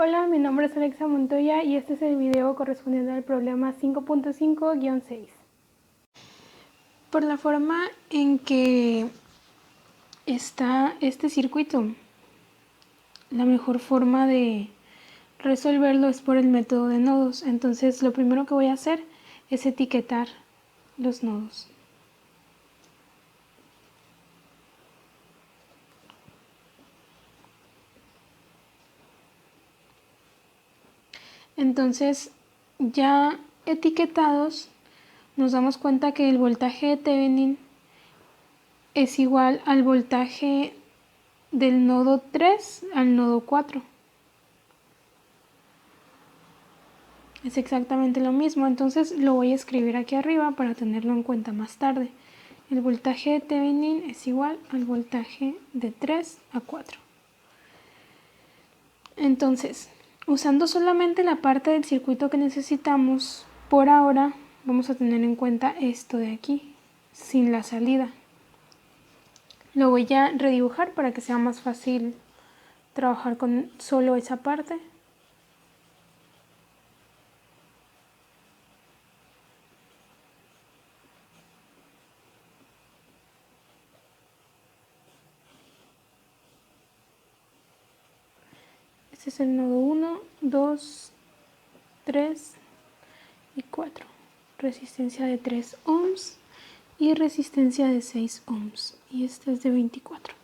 Hola, mi nombre es Alexa Montoya y este es el video correspondiente al problema 5.5-6. Por la forma en que está este circuito, la mejor forma de resolverlo es por el método de nodos. Entonces lo primero que voy a hacer es etiquetar los nodos. Entonces, ya etiquetados, nos damos cuenta que el voltaje de Thevenin es igual al voltaje del nodo 3 al nodo 4. Es exactamente lo mismo, entonces lo voy a escribir aquí arriba para tenerlo en cuenta más tarde. El voltaje de Thevenin es igual al voltaje de 3 a 4. Entonces, usando solamente la parte del circuito que necesitamos, por ahora vamos a tener en cuenta esto de aquí, sin la salida. Lo voy a redibujar para que sea más fácil trabajar con solo esa parte. Este es el nodo 1, 2, 3 y 4. Resistencia de 3 ohms y resistencia de 6 ohms. Y esta es de 24.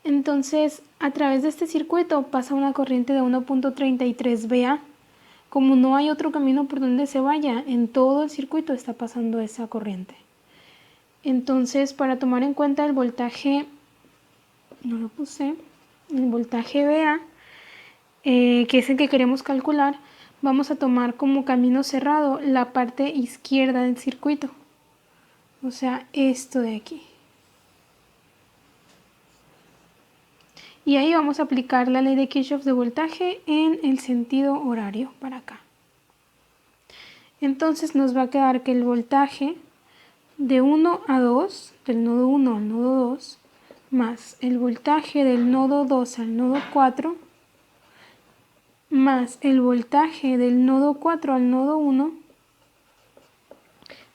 Entonces, a través de este circuito pasa una corriente de 1.33 VA. Como no hay otro camino por donde se vaya, en todo el circuito está pasando esa corriente. Entonces, para tomar en cuenta el voltaje, no lo puse, el voltaje VA, que es el que queremos calcular, vamos a tomar como camino cerrado la parte izquierda del circuito. O sea, esto de aquí. Y ahí vamos a aplicar la ley de Kirchhoff de voltaje en el sentido horario para acá. Entonces nos va a quedar que el voltaje de 1 a 2, del nodo 1 al nodo 2, más el voltaje del nodo 2 al nodo 4, más el voltaje del nodo 4 al nodo 1,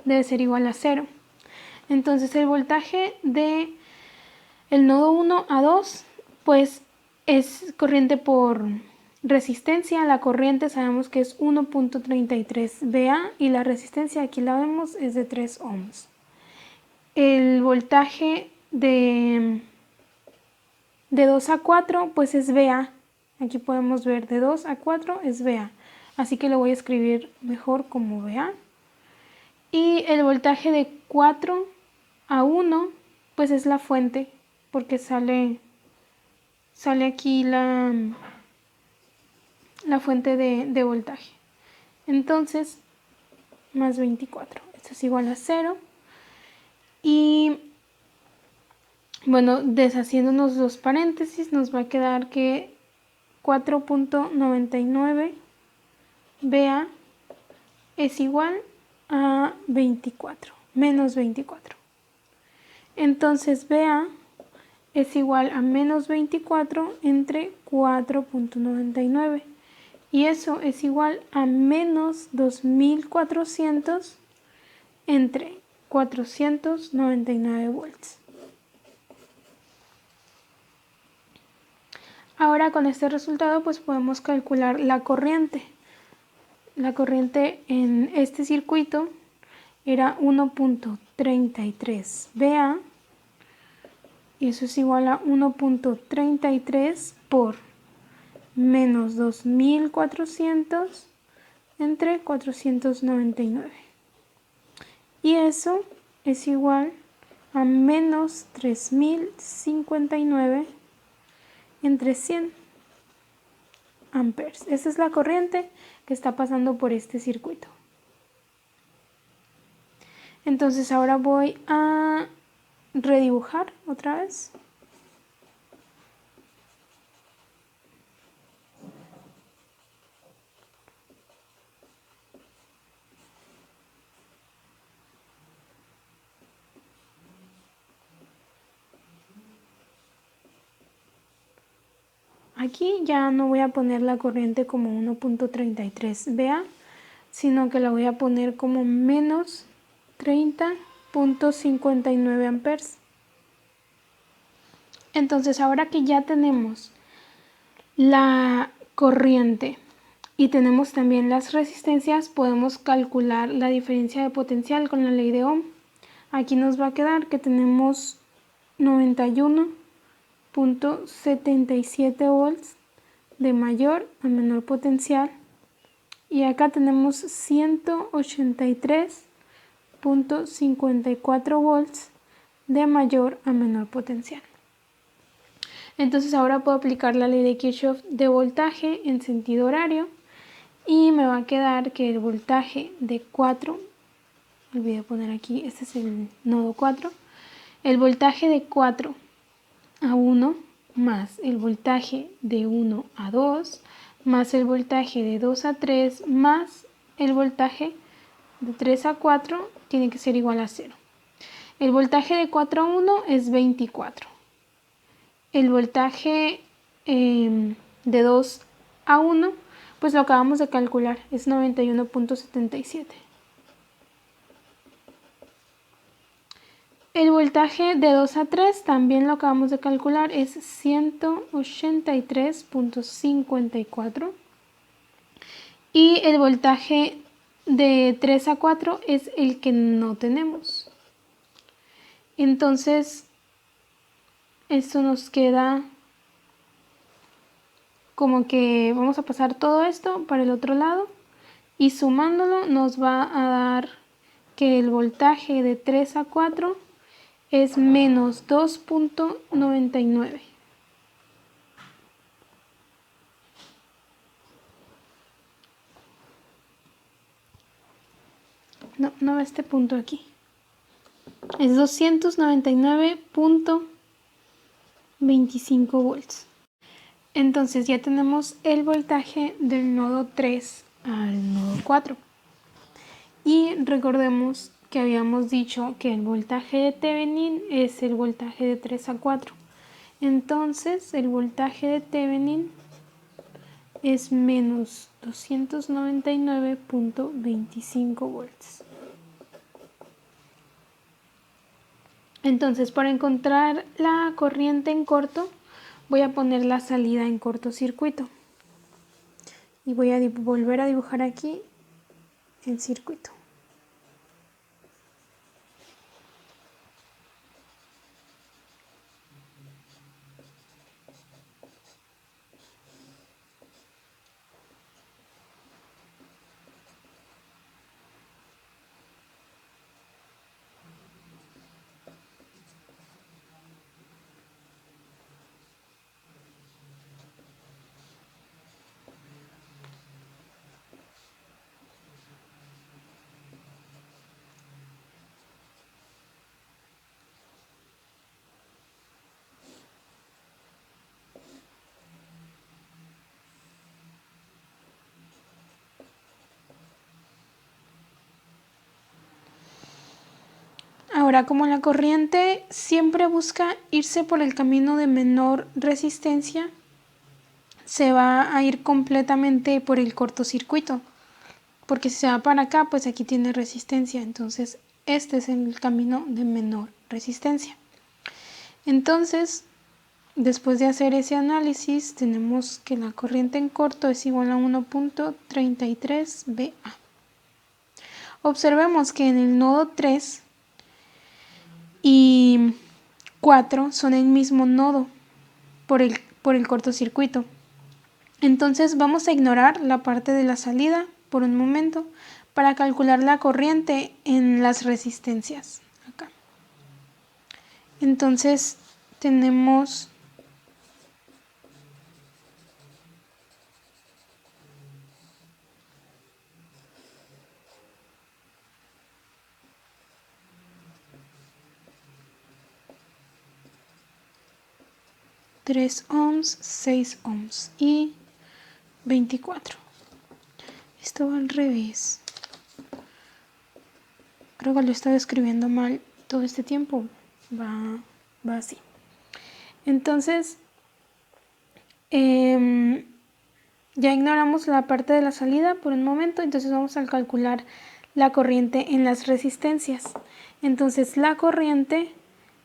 debe ser igual a 0. Entonces el voltaje de el nodo 1 a 2, pues es corriente por resistencia. La corriente sabemos que es 1.33 VA y la resistencia, aquí la vemos, es de 3 ohms. El voltaje de 2 a 4 pues es VA. Aquí podemos ver de 2 a 4 es VA. Así que lo voy a escribir mejor como VA. Y el voltaje de 4 a 1 pues es la fuente, porque sale aquí la fuente de voltaje. Entonces, más 24. Esto es igual a 0. Y bueno, deshaciéndonos los paréntesis, nos va a quedar que 4.99 VA es igual a 24, menos 24. Entonces VA es igual a menos 24 entre 4.99. Y eso es igual a menos 2400 entre 499 volts. Ahora con este resultado pues podemos calcular la corriente. La corriente en este circuito era 1.33 VA y eso es igual a 1.33 por menos 2400 entre 499. Y eso es igual a menos 3059 entre 100 amperes. Esa es la corriente que está pasando por este circuito. Entonces ahora voy a redibujar otra vez. aquí ya no voy a poner la corriente como 1.33 VA, sino que la voy a poner como menos 30.59 amperes. Entonces ahora que ya tenemos la corriente y tenemos también las resistencias, podemos calcular la diferencia de potencial con la ley de Ohm. Aquí nos va a quedar que tenemos 91.77 volts de mayor a menor potencial, y acá tenemos 183.54 volts de mayor a menor potencial. Entonces ahora puedo aplicar la ley de Kirchhoff de voltaje en sentido horario y me va a quedar que el voltaje de 4, olvidé poner aquí, este es el nodo 4, el voltaje de 4 a 1 más el voltaje de 1 a 2 más el voltaje de 2 a 3 más el voltaje de 3 a 4 tiene que ser igual a 0. El voltaje de 4 a 1 es 24. El voltaje de 2 a 1, pues lo acabamos de calcular, es 91.77. El voltaje de 2 a 3 también lo acabamos de calcular, es 183.54. Y el voltaje de 3 a 4 es el que no tenemos. Entonces, esto nos queda como que vamos a pasar todo esto para el otro lado y sumándolo nos va a dar que el voltaje de 3 a 4 es menos 2.99. No va este punto aquí. Es 299.25 volts. Entonces ya tenemos el voltaje del nodo 3 al nodo 4. Y recordemos que habíamos dicho que el voltaje de Thevenin es el voltaje de 3 a 4. Entonces el voltaje de Thevenin es menos 299.25 volts. Entonces, para encontrar la corriente en corto, voy a poner la salida en cortocircuito. Y voy a volver a dibujar aquí el circuito. Ahora, como la corriente siempre busca irse por el camino de menor resistencia, se va a ir completamente por el cortocircuito, porque si se va para acá, pues aquí tiene resistencia, entonces este es el camino de menor resistencia. Entonces, después de hacer ese análisis, tenemos que la corriente en corto es igual a 1.33 VA. Observemos que en el nodo 3 y 4 son el mismo nodo por el cortocircuito. Entonces vamos a ignorar la parte de la salida por un momento para calcular la corriente en las resistencias. Acá. Entonces tenemos $3 ohms, 6 ohms y 24. Esto va al revés. Creo que lo he estado escribiendo mal todo este tiempo. Va así. Entonces, Ya ignoramos la parte de la salida por un momento, entonces vamos a calcular la corriente en las resistencias. Entonces la corriente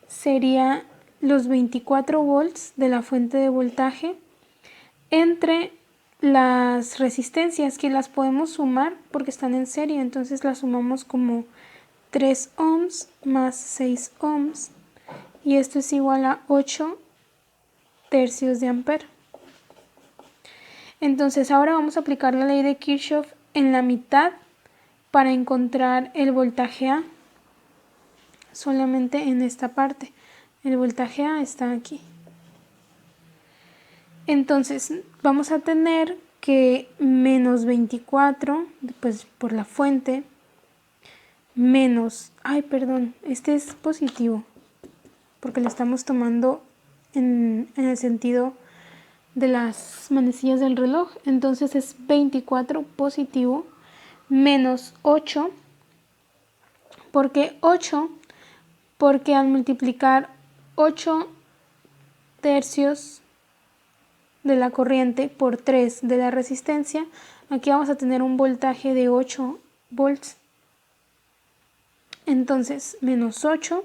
sería los 24 volts de la fuente de voltaje entre las resistencias, que las podemos sumar porque están en serie, entonces las sumamos como 3 ohms más 6 ohms, y esto es igual a 8 tercios de ampere. Entonces ahora vamos a aplicar la ley de Kirchhoff en la mitad para encontrar el voltaje A, solamente en esta parte. El voltaje A está aquí. Entonces vamos a tener que menos 24, pues por la fuente, menos, este es positivo, porque lo estamos tomando en el sentido de las manecillas del reloj, entonces es 24 positivo menos 8, ¿por qué 8? Porque al multiplicar 8 tercios de la corriente por 3 de la resistencia, aquí vamos a tener un voltaje de 8 volts. Entonces menos 8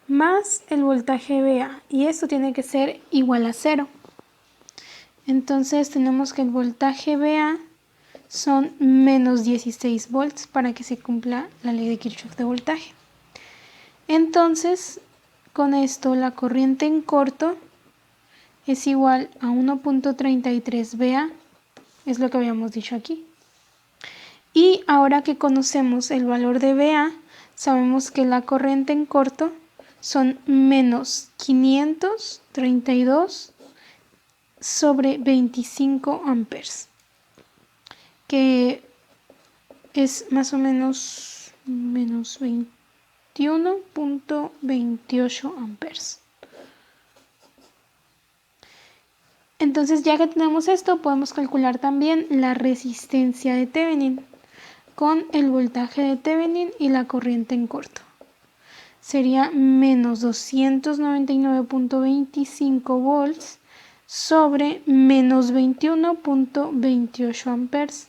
más el voltaje VA, y esto tiene que ser igual a 0. Entonces tenemos que el voltaje VA son menos 16 volts para que se cumpla la ley de Kirchhoff de voltaje. Entonces, con esto la corriente en corto es igual a 1.33 VA, es lo que habíamos dicho aquí. Y ahora que conocemos el valor de VA, sabemos que la corriente en corto son menos 532 sobre 25 amperes, que es más o menos menos 21.28 amperes. Entonces, ya que tenemos esto, podemos calcular también la resistencia de Thevenin con el voltaje de Thevenin y la corriente en corto. Sería menos 299.25 volts sobre menos 21.28 amperes.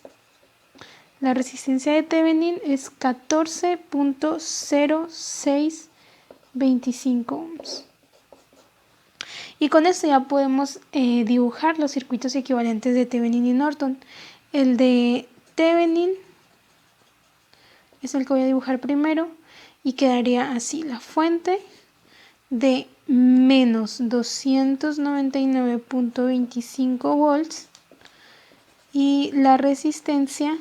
La resistencia de Thevenin es 14.0625 ohms. Y con esto ya podemos dibujar los circuitos equivalentes de Thevenin y Norton. El de Thevenin es el que voy a dibujar primero y quedaría así: la fuente de menos 299.25 volts y la resistencia,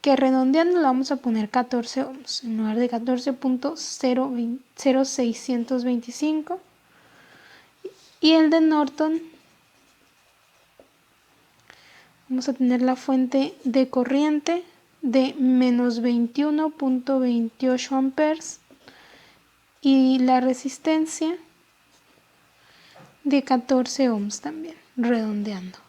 que redondeando la vamos a poner 14 ohms en lugar de 14.0625. Y el de Norton, vamos a tener la fuente de corriente de menos 21.28 amperes y la resistencia de 14 ohms también, redondeando.